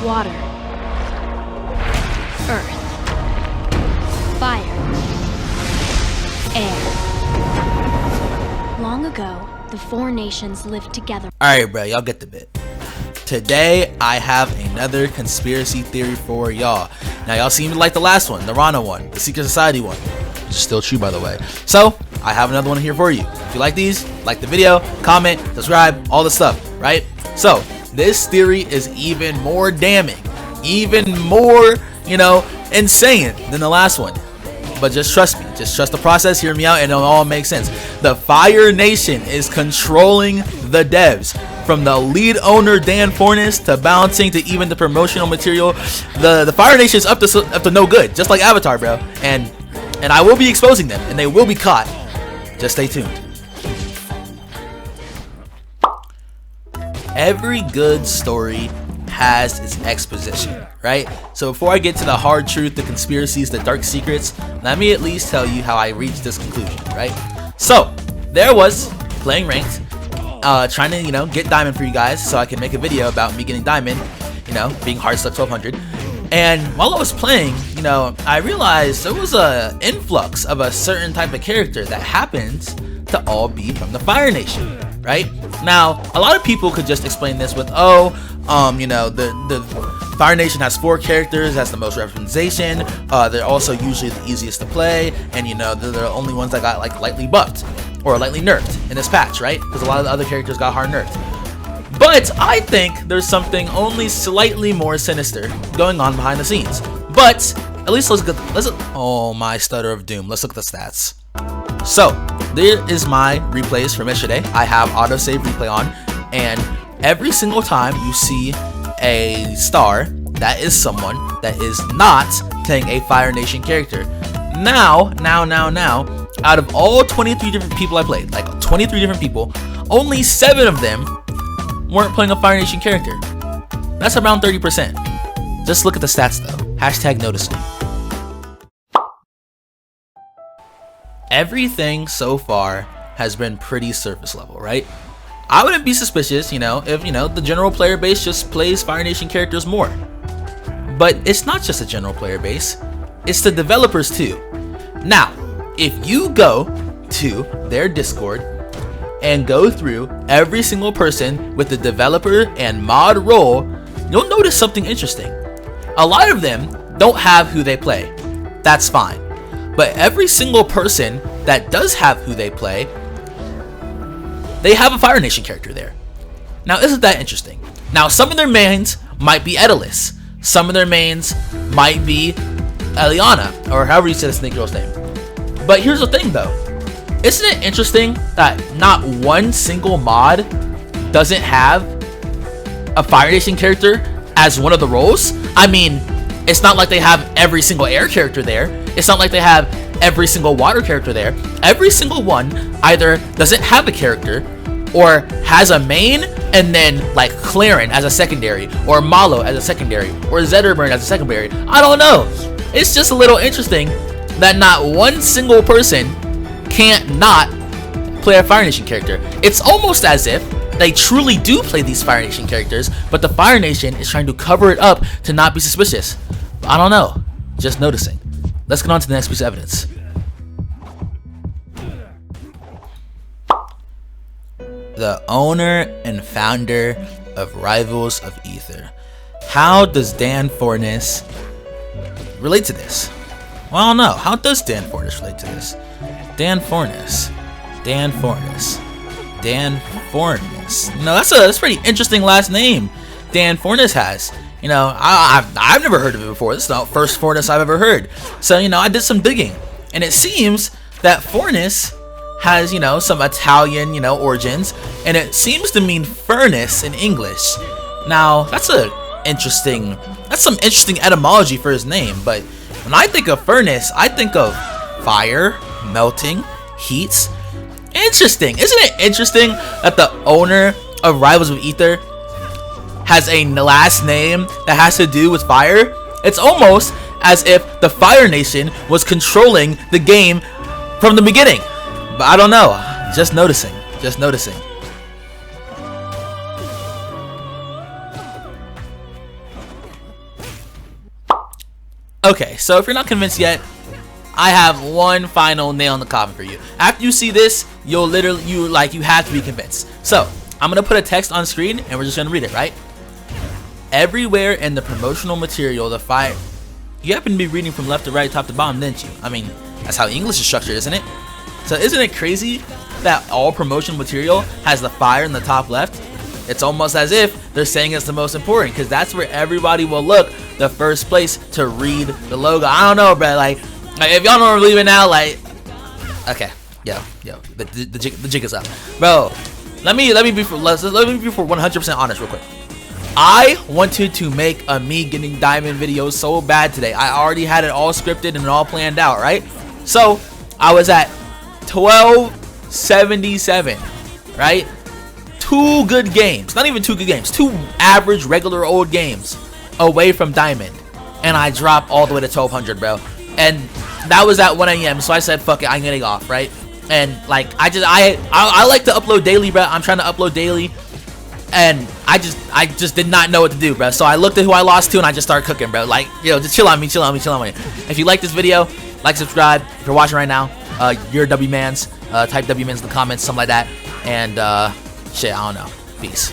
water, earth, fire, air. Long ago, the 4 nations lived together. Alright, bro, y'all get the bit. Today, I have another conspiracy theory for y'all. Now, y'all seem to like the last one, the Rana one, the Secret Society one, which is still true, by the way. So, I have another one here for you. If you like these, like the video, comment, subscribe, all the stuff, right? So, this theory is even more damning, even more, insane than the last one. But just trust me, just trust the process, hear me out, and it'll all make sense. The Fire Nation is controlling the devs. From the lead owner Dan Fornes to balancing to even the promotional material, the Fire Nation is up to no good, just like Avatar, bro. And I will be exposing them, and they will be caught. Just stay tuned. Every good story has its exposition, right? So before I get to the hard truth, the conspiracies, the dark secrets, let me at least tell you how I reached this conclusion, right? So there was playing ranked, trying to get diamond for you guys so I can make a video about me getting diamond, being hard stuck 1200. And while I was playing, I realized there was a influx of a certain type of character that happens to all be from the Fire Nation, right? Now, a lot of people could just explain this with, the Fire Nation has 4 characters, that's the most representation. They're also usually the easiest to play, and they're the only ones that got like lightly buffed or lightly nerfed in this patch, right? Because a lot of the other characters got hard nerfed. But I think there's something only slightly more sinister going on behind the scenes. But at least oh my stutter of doom. Let's look at the stats. So there is my replays from yesterday. I have autosave replay on, and every single time you see a star, that is someone that is not playing a Fire Nation character. Now, out of all 23 different people I played, like 23 different people, only 7 of them weren't playing a Fire Nation character. That's around 30%. Just look at the stats though. Hashtag noticing. Everything so far has been pretty surface level, right? I wouldn't be suspicious, if the general player base just plays Fire Nation characters more. But it's not just the general player base, it's the developers too. Now, if you go to their Discord and go through every single person with the developer and mod role, you'll notice something interesting. A lot of them don't have who they play. That's fine. But every single person that does have who they play, they have a Fire Nation character there. Now, isn't that interesting? Now, some of their mains might be Edalis. Some of their mains might be Eliana, or however you say the snake girl's name. But here's the thing though. Isn't it interesting that not one single mod doesn't have a Fire Nation character as one of the roles? I mean, it's not like they have every single air character there. It's not like they have every single water character there. Every single one either doesn't have a character or has a main and then like Claren as a secondary, or Malo as a secondary, or Zetterburn as a secondary. I don't know. It's just a little interesting that not one single person can't not play a Fire Nation character. It's almost as if they truly do play these Fire Nation characters, but the Fire Nation is trying to cover it up to not be suspicious. I don't know. Just noticing. Let's get on to the next piece of evidence. The owner and founder of Rivals of Ether. How does Dan Fornes relate to this? Well, I don't know. How does Dan Fornes relate to this? Dan Fornes. No, that's a pretty interesting last name Dan Fornes has. I've never heard of it before. This is the first Fornes I've ever heard. So, I did some digging, and it seems that Fornes has, some Italian, origins, and it seems to mean furnace in English. Now, that's some interesting etymology for his name, but when I think of furnace, I think of fire, melting, heat. Interesting. Isn't it interesting that the owner of Rivals of Ether has a last name that has to do with fire? It's almost as if the Fire Nation was controlling the game from the beginning. But I don't know. Just noticing. Okay, so if you're not convinced yet, I have one final nail in the coffin for you. After you see this, you'll literally, you have to be convinced. So I'm gonna put a text on screen and we're just gonna read it, right? Everywhere in the promotional material, the fire. You happen to be reading from left to right, top to bottom, didn't you? I mean, that's how English is structured, isn't it? So isn't it crazy that all promotion material has the fire in the top left? It's almost as if they're saying it's the most important, because that's where everybody will look the first place to read the logo. I don't know, bro. Like if y'all don't believe it now, like, okay, yo, the jig is up, bro. Let me be for 100% honest, real quick. I wanted to make a me getting diamond video so bad today. I already had it all scripted and all planned out, right? So I was at 1277, right? 2 good games, not even 2 good games, 2 average regular old games away from diamond, and I dropped all the way to 1200, bro. And that was at 1 a.m. so I said fuck it, I'm getting off, right? And like I like to upload daily, bro. I'm trying to upload daily, and I just did not know what to do, bro. So I looked at who I lost to and I just started cooking, bro. Like, yo, just chill on me. If you like this video, like, subscribe. If you're watching right now, you're W-Mans, type W-Mans in the comments, something like that. And shit, I don't know. Peace.